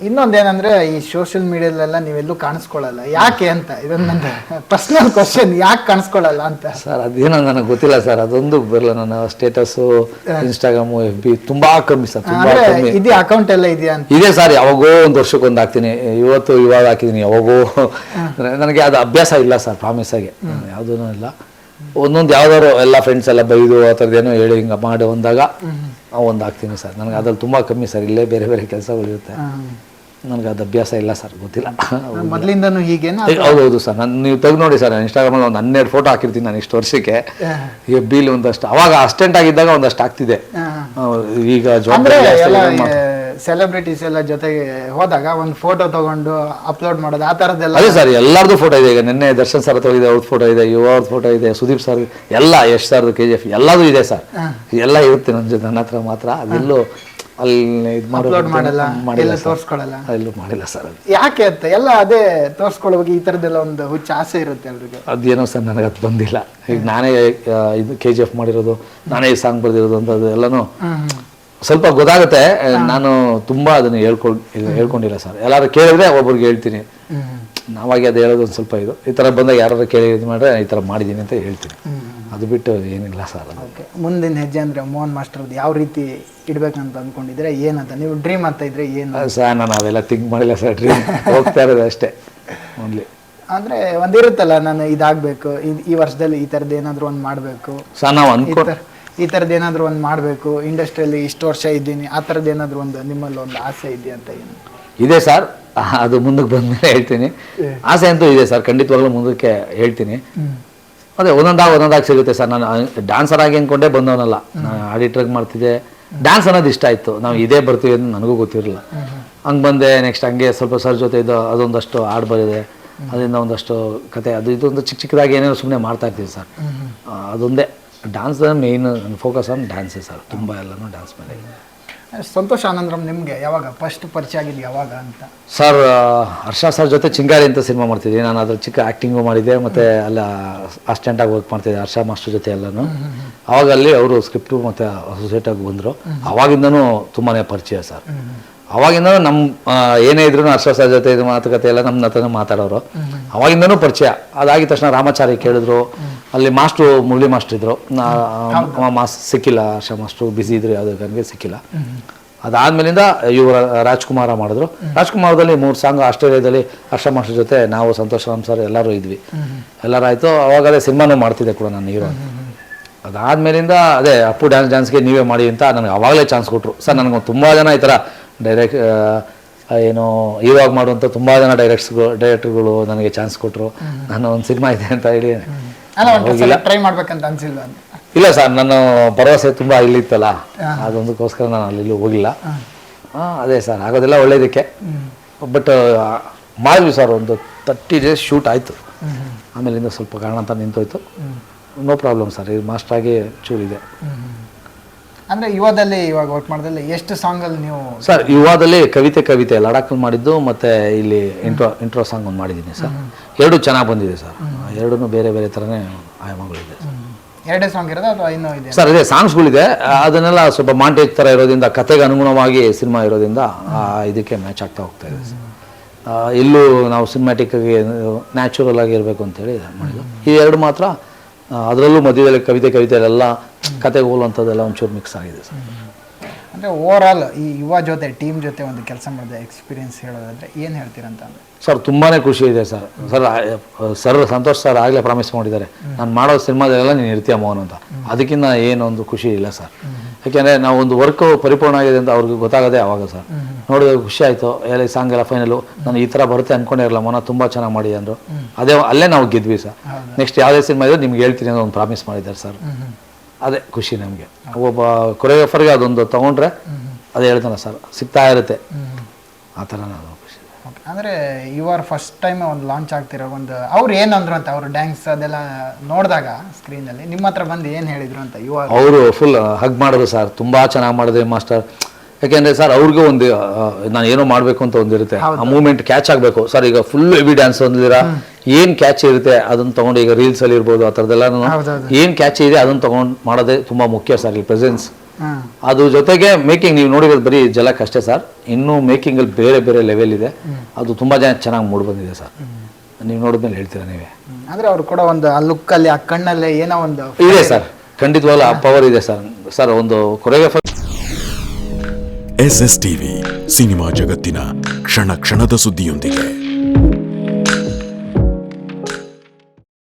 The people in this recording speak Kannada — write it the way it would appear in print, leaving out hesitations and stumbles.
ಇನ್ನೊಂದೇನಂದ್ರೆ ಈ ಸೋಷಿಯಲ್ ಮೀಡಿಯಾದಲ್ಲೆಲ್ಲ ನೀವೆಲ್ಲೂ ಕಾಣಿಸ್ಕೊಳ್ಳಲ್ಲ, ಯಾಕೆ ಅಂತ? ಇದೊಂದು ನನ್ನ ಪರ್ಸನಲ್ ಕ್ವಶನ್, ಯಾಕೆ ಕಾಣಿಸ್ಕೊಳ್ಳಲ್ಲ ಅಂತ. ಸರ್ ಅದೇನೋ ನನಗೆ ಗೊತ್ತಿಲ್ಲ ಸರ್, ಅದೊಂದು ಬರಲ್ಲ. ನನ್ನ ಸ್ಟೇಟಸ್ಸು ಇನ್ಸ್ಟಾಗ್ರಾಮು FB ತುಂಬಾ ಕಮ್ಮಿ ಸರ್, ತುಂಬಾ ಕಮ್ಮಿ. ಇದೆ ಅಕೌಂಟ್ ಎಲ್ಲ ಇದೆಯಾ ಅಂತ? ಇದೆ ಸರ್, ಯಾವಾಗೋ ಒಂದು ವರ್ಷಕ್ಕೊಂದು ಹಾಕ್ತೀನಿ, ಇವಾಗ ಹಾಕಿದ್ದೀನಿ, ಯಾವಾಗೋ. ನನಗೆ ಅದು ಅಭ್ಯಾಸ ಇಲ್ಲ ಸರ್, ಪ್ರಾಮಿಸ್ ಆಗಿ ಯಾವುದೂ ಇಲ್ಲ. ಒಂದೊಂದು ಯಾವ್ದಾದ್ರು ಎಲ್ಲ ಫ್ರೆಂಡ್ಸ್ ಎಲ್ಲ ಬೈದು ಆ ಥರದ್ದೇನೋ ಹೇಳಿ ಹಿಂಗೆ ಮಾಡಿ ಒಂದಾಗ ಒಂದು ಹಾಕ್ತೀನಿ ಸರ್. ನನಗೆ ಅದ್ರಲ್ಲಿ ತುಂಬ ಕಮ್ಮಿ ಸರ್, ಇಲ್ಲೇ ಬೇರೆ ಬೇರೆ ಕೆಲಸಗಳಿರುತ್ತೆ, ನನಗೆ ಅದು ಅಭ್ಯಾಸ ಇಲ್ಲ ಸರ್, ಗೊತ್ತಿಲ್ಲ. ಮೊದಲಿಂದನೂ ಹೀಗೇನಾ? ಹೌದೌದು ಸರ್, ನೀವು ತೆಗೆದು ನೋಡಿ ಸರ್, ಇನ್ಸ್ಟಾಗ್ರಾಮಲ್ಲಿ ಒಂದು 12 ಫೋಟೋ ಹಾಕಿರ್ತೀನಿ ನಾನು ಇಷ್ಟು ವರ್ಷಕ್ಕೆ. FBಲಿ ಒಂದಷ್ಟು, ಅವಾಗ ಅಸ್ಟೆಂಟ್ ಆಗಿದ್ದಾಗ ಒಂದಷ್ಟು ಆಗ್ತಿದೆ. ಈಗ ಸೆಲೆಬ್ರಿಟೀಸ್ ಎಲ್ಲ ಜೊತೆಗೆ ಹೋದಾಗ ಒಂದು ಫೋಟೋ ತಗೊಂಡು ಅಪ್ಲೋಡ್ ಮಾಡೋದು, ಆ ಥರದ್ದೆಲ್ಲ? ಅದೇ ಸರ್, ಎಲ್ಲರದು ಫೋಟೋ ಇದೆ. ಈಗ ನಿನ್ನೆ ದರ್ಶನ್ ಸರ್ ಹತ್ರ ಇದೆ, ಅವ್ರದ್ದು ಫೋಟೋ ಇದೆ, ಅವ್ರದ್ದು ಫೋಟೋ ಇದೆ, ಸುದೀಪ್ ಸರ್ ಎಲ್ಲ, ಯಶ್ ಸರ್ದು KGF ಎಲ್ಲದೂ ಇದೆ ಸರ್. ಎಲ್ಲ ಇರುತ್ತೆ ನನ್ನ ಹತ್ರ ಮಾತ್ರ. ಅದೆಲ್ಲೂ ಅಲ್ಲಿ ಇದು ಮಾಡಲ್ಲ, ತೋರಿಸ್ಕೊಳ್ಳಲ್ಲ, ಎಲ್ಲೂ ಮಾಡಿಲ್ಲ ಸರ್. ಅದು ಯಾಕೆ ಅಂತ ಎಲ್ಲ ಅದೇ ತೋರಿಸ್ಕೊಳ್ಳೋವಾಗ ಈ ಥರದ್ದೆಲ್ಲ ಒಂದು ಹುಚ್ಚ ಆಸೆ ಇರುತ್ತೆ ಎಲ್ರಿಗೂ. ಅದೇನೋ ಸರ್, ನನಗೆ ಅದು ಬಂದಿಲ್ಲ. ಈಗ ನಾನೇ ಇದು KGF ಮಾಡಿರೋದು, ನಾನೇ ಈ ಸಾಂಗ್ ಬರೆದಿರೋದು ಅಂತ ಅದು ಎಲ್ಲನೂ ಸ್ವಲ್ಪ ಗೊತ್ತಾಗುತ್ತೆ. ನಾನು ತುಂಬಾ ಅದನ್ನು ಹೇಳ್ಕೊಂಡಿಲ್ಲ ಸರ್. ಎಲ್ಲಾರು ಕೇಳಿದ್ರೆ ಒಬ್ಬರಿಗೆ ಹೇಳ್ತೀನಿ, ನಾವಾಗಿ ಅದು ಹೇಳೋದು ಒಂದು ಸ್ವಲ್ಪ ಇದು. ಈ ಥರ ಬಂದಾಗ ಯಾರು ಕೇಳಿ ಇದು ಮಾಡಿದ್ರೆ ಈ ಥರ ಮಾಡಿದ್ದೀನಿ ಅಂತ ಹೇಳ್ತೀನಿ, ಅದು ಬಿಟ್ಟು ಏನಿಲ್ಲ ಸರ್. ಓಕೆ, ಮುಂದಿನ ಹೆಜ್ಜೆ ಅಂದರೆ ಮೋಹನ್ ಮಾಸ್ಟರ್ದು ಯಾವ ರೀತಿ ಇಡ್ಬೇಕಂತ ಅಂದ್ಕೊಂಡಿದ್ರೆ, ಏನಂತ ನೀವು ಡ್ರೀಮ್ ಅಂತ ಇದ್ರೆ ಏನು? ಸರ್ ನಾನು ಅವೆಲ್ಲ ಥಿಂಕ್ ಮಾಡಿಲ್ಲ ಸರ್, ಡ್ರೀಮ್ ಹೋಗ್ತಾ ಇರೋದು ಅಷ್ಟೇ ಓನ್ಲಿ. ಅಂದರೆ ಒಂದಿರುತ್ತಲ್ಲ, ನಾನು ಇದಾಗಬೇಕು, ಈ ವರ್ಷದಲ್ಲಿ ಈ ಥರದ್ದು ಏನಾದರೂ ಒಂದು ಮಾಡಬೇಕು ಸರ್, ನಾವು ಅನ್ಕೊಂಡು ಈ ಥರದ್ದು ಏನಾದರೂ ಒಂದು ಮಾಡಬೇಕು, ಇಂಡಸ್ಟ್ರಿಯಲ್ಲಿ ಇಷ್ಟು ವರ್ಷ ಇದ್ದೀನಿ, ಆ ಥರದ್ದು ಏನಾದರೂ ಒಂದು ನಿಮ್ಮಲ್ಲಿ ಒಂದು ಆಸೆ ಇದೆಯಾ ಅಂತ? ಏನು ಇದೆ ಸರ್, ಅದು ಮುಂದಕ್ಕೆ ಬಂದಮೇಲೆ ಹೇಳ್ತೀನಿ. ಆಸೆ ಅಂತೂ ಇದೆ ಸರ್, ಖಂಡಿತವಾಗ್ಲೂ ಮುಂದಕ್ಕೆ ಹೇಳ್ತೀನಿ. ಅದೇ ಒಂದೊಂದಾಗಿ ಸಿಗುತ್ತೆ ಸರ್. ನಾನು ಡ್ಯಾನ್ಸರ್ ಆಗಿ ಅಂದ್ಕೊಂಡೇ ಬಂದವನಲ್ಲ, ನಾನು ಆಡಿಟ್ರಾಗಿ ಮಾಡ್ತಿದ್ದೆ. ಡ್ಯಾನ್ಸ್ ಅನ್ನೋದು ಇಷ್ಟ ಆಯಿತು, ನಾವು ಇದೇ ಬರ್ತೀವಿ ಅಂತ ನನಗೂ ಗೊತ್ತಿರಲಿಲ್ಲ. ಹಂಗೆ ಬಂದೆ. ನೆಕ್ಸ್ಟ್ ಹಂಗೆ ಸ್ವಲ್ಪ ಸರ್ ಜೊತೆ ಇದು ಅದೊಂದಷ್ಟು ಹಾಡು ಬರಿದೆ, ಅದರಿಂದ ಒಂದಷ್ಟು ಕತೆ ಅದು ಇದೊಂದು ಚಿಕ್ಕದಾಗಿ ಏನೇನೋ ಸುಮ್ಮನೆ ಮಾಡ್ತಾ ಇರ್ತೀವಿ ಸರ್. ಅದೊಂದೇ ಡ್ಯಾನ್ಸ್ ಮೇಯ್ನ್, ನನ್ನ ಫೋಕಸ್ ಆನ್ ಡ್ಯಾನ್ಸೇ ಸರ್, ತುಂಬ ಎಲ್ಲನೂ ಡ್ಯಾನ್ಸ್ ಮೇಲೆ. ಸಂತೋಷ್ ಆನಂದರಾಮ್ ನಿಮಗೆ ಯಾವಾಗ ಫಸ್ಟ್ ಪರಿಚಯ ಆಗಿದ್ದು, ಯಾವಾಗ ಅಂತ? ಸರ್, ಹರ್ಷ ಸರ್ ಜೊತೆ ಚಿಂಗಾರಿ ಅಂತ ಸಿನಿಮಾ ಮಾಡ್ತಿದ್ದೆ ನಾನು. ಅದ್ರ ಚಿಕ್ಕ ಆ್ಯಕ್ಟಿಂಗು ಮಾಡಿದ್ದೆ, ಮತ್ತು ಅಲ್ಲ ಅಸಿಸ್ಟೆಂಟಾಗಿ ವರ್ಕ್ ಮಾಡ್ತಿದ್ದೆ ಹರ್ಷ ಮಾಸ್ಟರ್ ಜೊತೆ ಎಲ್ಲನೂ. ಅವಾಗ ಅಲ್ಲಿ ಅವರು ಸ್ಕ್ರಿಪ್ಟು ಮತ್ತು ಅಸೋಸಿಯೇಟಾಗಿ ಬಂದರು. ಅವಾಗಿಂದನೂ ತುಂಬಾ ಪರಿಚಯ ಸರ್. ಅವಾಗಿಂದನೂ ನಮ್ಮ ಏನೇ ಇದ್ರು ಹರ್ಷ ಸರ್ ಜೊತೆ ಇದು ಮಾತುಕತೆ ಎಲ್ಲ ನಮ್ಮ ಹತ್ರನೇ ಮಾತಾಡೋರು. ಅವಾಗಿಂದನೂ ಪರಿಚಯ. ಅದಾಗಿದ ತಕ್ಷಣ ರಾಮಾಚಾರಿ ಕೇಳಿದ್ರು, ಅಲ್ಲಿ ಮಾಸ್ಟ್ರು ಮುರಳಿ ಮಾಸ್ಟ್ರು ಇದ್ರು, ಸಿಕ್ಕಿಲ್ಲ. ಹರ್ಷ ಮಾಸ್ಟ್ರು ಬ್ಯುಸಿ ಇದ್ರು, ಯಾವುದೇ ನನಗೆ ಸಿಕ್ಕಿಲ್ಲ. ಅದಾದ್ಮೇಲಿಂದ ಇವರು ರಾಜ್ಕುಮಾರ ಮಾಡಿದ್ರು. ರಾಜ್ಕುಮಾರದಲ್ಲಿ 3 ಸಾಂಗ್ ಆಸ್ಟ್ರೇಲಿಯಾದಲ್ಲಿ ಹರ್ಷ ಮಾಸ್ಟರ್ ಜೊತೆ ನಾವು, ಸಂತೋಷ್ ರಾಮ್ ಸರ್ ಎಲ್ಲರೂ ಇದ್ವಿ, ಎಲ್ಲರೂ ಆಯಿತು. ಅವಾಗ ಅದೇ ಸಿನಿಮಾನೂ ಮಾಡ್ತಿದ್ದೆ ಕೂಡ ನಾನು ಹೀರೋ. ಅದಾದ್ಮೇಲಿಂದ ಅದೇ ಅಪ್ಪು ಡ್ಯಾನ್ಸ್ಗೆ ನೀವೇ ಮಾಡಿ ಅಂತ ನನಗೆ ಅವಾಗಲೇ ಚಾನ್ಸ್ ಕೊಟ್ಟರು ಸರ್. ನನಗೆ ತುಂಬ ಜನ ಈ ಥರ ಏನೋ ಇವಾಗ ಮಾಡುವಂಥ ತುಂಬ ಜನ ಡೈರೆಕ್ಟರ್ಗಳು ನನಗೆ ಚಾನ್ಸ್ ಕೊಟ್ಟರು. ನಾನು ಒಂದು ಸಿನಿಮಾ ಇದೆ ಅಂತ ಹೇಳಿ ಟ್ರೈ ಮಾಡ್ಬೇಕಂತ ಅನ್ಸಿಲ್ಲ? ಇಲ್ಲ ಸರ್, ನನ್ನ ಭರವಸೆ ತುಂಬ ಇಲ್ಲಿತ್ತಲ್ಲ, ಅದೊಂದಕ್ಕೋಸ್ಕರ ನಾನು ಅಲ್ಲಿ ಹೋಗಿಲ್ಲ. ಅದೇ ಸರ್, ಆಗೋದೆಲ್ಲ ಒಳ್ಳೇದಕ್ಕೆ. ಬಟ್ ಮಾಡಿದ್ವಿ ಸರ್, ಒಂದು 30 ಡೇಸ್ ಶೂಟ್ ಆಯಿತು. ಆಮೇಲಿಂದ ಸ್ವಲ್ಪ ಕಾರಣಾಂತರ ನಿಂತೋಯ್ತು. ನೋ ಪ್ರಾಬ್ಲಮ್ ಸರ್, ಇದು ಮಾಸ್ಟ್ರಾಗಿ ಚೂರಿದೆ. ಅಂದರೆ ಯುವಾದಲ್ಲಿ ಇವಾಗ ವರ್ಕ್ ಮಾಡಿದಲ್ಲಿ ಎಷ್ಟು ಸಾಂಗಲ್ಲಿ ನೀವು? ಸರ್, ಯುವಾದಲ್ಲಿ ಕವಿತೆ ಲಡಾಖಲ್ಲಿ ಮಾಡಿದ್ದು, ಮತ್ತು ಇಲ್ಲಿ ಇಂಟ್ರೋ ಸಾಂಗ್ ಒಂದು ಮಾಡಿದ್ದೀನಿ ಸರ್. 2 ಚೆನ್ನಾಗಿ ಬಂದಿದೆ ಸರ್. 2 ಬೇರೆ ಬೇರೆ ಥರನೇ ಆಯಾಮಗಳಿದೆ. 2 ಸಾಂಗ್ ಇರೋದು ಅಥವಾ ಇನ್ನೂ ಇದೆ ಸರ್? ಅದೇ ಸಾಂಗ್ಸ್ಗಳಿದೆ, ಅದನ್ನೆಲ್ಲ ಸ್ವಲ್ಪ ಮಾಂಟೇಜ್ ಥರ ಇರೋದ್ರಿಂದ, ಕತೆಗೆ ಅನುಗುಣವಾಗಿ ಸಿನಿಮಾ ಇರೋದ್ರಿಂದ ಇದಕ್ಕೆ ಮ್ಯಾಚ್ ಆಗ್ತಾ ಹೋಗ್ತಾ ಇದೆ ಸರ್. ಎಲ್ಲೂ ನಾವು ಸಿನಿಮ್ಯಾಟಿಕ್ಕಾಗಿ ನ್ಯಾಚುರಲ್ ಆಗಿ ಇರಬೇಕು ಅಂತೇಳಿ ಮಾಡಿದ್ದು. ಈ 2 ಮಾತ್ರ, ಅದರಲ್ಲೂ ಮಧ್ಯದಲ್ಲಿ ಕವಿತೆಯಲ್ಲೆಲ್ಲ ಕತೆ ಹೋಲುವಂಥದ್ದೆಲ್ಲ ಒಂಚೂರು ಮಿಕ್ಸ್ ಆಗಿದೆ ಸರ್. ಅಂದರೆ ಓವರ್ ಆಲ್ ಈ ಯುವ ಜೊತೆ ಟೀಮ್ ಜೊತೆ ಒಂದು ಕೆಲಸ ಮಾಡಿದ ಎಕ್ಸ್ಪೀರಿಯನ್ಸ್ ಹೇಳೋದಾದರೆ ಏನು ಹೇಳ್ತೀರಂತ? ಸರ್, ತುಂಬಾ ಖುಷಿ ಇದೆ ಸರ್. ಸರ್ ಸಂತೋಷ್ ಸರ್ ಆಗಲೇ ಪ್ರಾಮಿಸ್ ಮಾಡಿದ್ದಾರೆ, ನಾನು ಮಾಡೋ ಸಿನಿಮಾದಲ್ಲೆಲ್ಲ ನೀನು ಇರ್ತೀಯ ಮೋಹನ್ ಅಂತ. ಅದಕ್ಕಿಂತ ಏನೊಂದು ಖುಷಿ ಇಲ್ಲ ಸರ್. ಯಾಕೆಂದರೆ ನಾವು ಒಂದು ವರ್ಕ್ ಪರಿಪೂರ್ಣ ಆಗಿದೆ ಅಂತ ಅವ್ರಿಗೆ ಗೊತ್ತಾಗೋದೇ ಆವಾಗ ಸರ್. ನೋಡಿದ್ರೆ ಖುಷಿ ಆಯಿತು. ಎಲ್ಲ ಈ ಸಾಂಗ್ ಎಲ್ಲ ಫೈನಲು ನಾನು ಈ ಥರ ಬರುತ್ತೆ ಅಂದ್ಕೊಂಡೇ ಇರಲ್ಲ, ಮೋಹನ ತುಂಬ ಚೆನ್ನಾಗಿ ಮಾಡಿ ಅಂದರು. ಅಲ್ಲೇ ನಾವು ಗೆದ್ವಿ ಸರ್. ನೆಕ್ಸ್ಟ್ ಯಾವುದೇ ಸಿನಿಮಾ ಇದ್ರೂ ನಿಮ್ಗೆ ಹೇಳ್ತೀನಿ ಅನ್ನೋ ಒಂದು ಪ್ರಾಮಿಸ್ ಮಾಡಿದ್ದಾರೆ ಸರ್. ಅದೇ ಖುಷಿ ನಮಗೆ. ಒಬ್ಬ ಕೊರಿಯೋಗ್ರಾಫರ್ಗೆ ಅದೊಂದು ತೊಗೊಂಡ್ರೆ ಅದೇ ಹೇಳ್ತಾನೆ ಸರ್, ಸಿಗ್ತಾ ಇರುತ್ತೆ ಆ ಥರ. ನಾನು ಖುಷಿ. ಅಂದರೆ ಯುವರ್ ಫಸ್ಟ್ ಟೈಮ್ ಒಂದು ಲಾಂಚ್ ಆಗ್ತಿರೋ ಒಂದು ಅವ್ರು ಏನಂದ್ರು ಅಂತ, ಅವರು ಡ್ಯಾನ್ಸ್ ಅದೆಲ್ಲ ನೋಡಿದಾಗ ಸ್ಕ್ರೀನಲ್ಲಿ ನಿಮ್ಮ ಹತ್ರ ಬಂದು ಏನು ಹೇಳಿದ್ರು ಅಂತ? ಅವರು ಫುಲ್ ಹಗ್ ಮಾಡೋದು ಸರ್, ತುಂಬ ಚೆನ್ನಾಗಿ ಮಾಡಿದೆ ಮಾಸ್ಟರ್. ಯಾಕೆಂದರೆ ಸರ್, ಅವ್ರಿಗೂ ಒಂದು ನಾನು ಏನೋ ಮಾಡಬೇಕು ಅಂತ ಒಂದಿರುತ್ತೆ, ಆ ಮೂಮೆಂಟ್ ಕ್ಯಾಚ್ ಆಗಬೇಕು ಸರ್. ಈಗ ಫುಲ್ ಹೆವಿ ಡ್ಯಾನ್ಸ್ ಒಂದಿರ ಏನು ಕ್ಯಾಚ್ ಇರುತ್ತೆ ಅದನ್ನು ತೊಗೊಂಡು, ಈಗ ರೀಲ್ಸಲ್ಲಿ ಇರ್ಬೋದು ಆ ಥರದ್ದೆಲ್ಲ ಏನು ಕ್ಯಾಚ್ ಇದೆ ಅದನ್ನು ತೊಗೊಂಡು ಮಾಡೋದೇ ತುಂಬ ಮುಖ್ಯ ಸರ್. ಈ ಪ್ರೆಸೆನ್ಸ್ ಅದು ಜೊತೆಗೆ ಮೇಕಿಂಗ್ ನೀವು ನೋಡಿರೋದು ಬರೀ ಜಲಕ್ ಅಷ್ಟೇ ಸರ್, ಇನ್ನೂ ಮೇಕಿಂಗಲ್ಲಿ ಬೇರೆ ಬೇರೆ ಲೆವೆಲ್ ಇದೆ. ಅದು ತುಂಬ ಚೆನ್ನಾಗಿ ಮೂಡ್ ಬಂದಿದೆ ಸರ್, ನೀವು ನೋಡಿದ್ಮೇಲೆ ಹೇಳ್ತೀರಾ ನೀವೇ. ಅಂದ್ರೆ ಅವ್ರು ಕೂಡ ಒಂದು ಆ ಲುಕ್ಕಲ್ಲಿ, ಆ ಕಣ್ಣಲ್ಲಿ ಏನೋ ಒಂದು ಇದೆ ಸರ್, ಖಂಡಿತವಾಗ್ಲೂ ಆ ಪವರ್ ಇದೆ ಸರ್. ಸರ್ ಒಂದು ಕೊರಿಯೋಗ್ರಾಫರ್. SS TV ಸಿನಿಮಾ ಜಗತ್ತಿನ ಕ್ಷಣ ಕ್ಷಣದ ಸುದ್ದಿಯೊಂದಿಗೆ.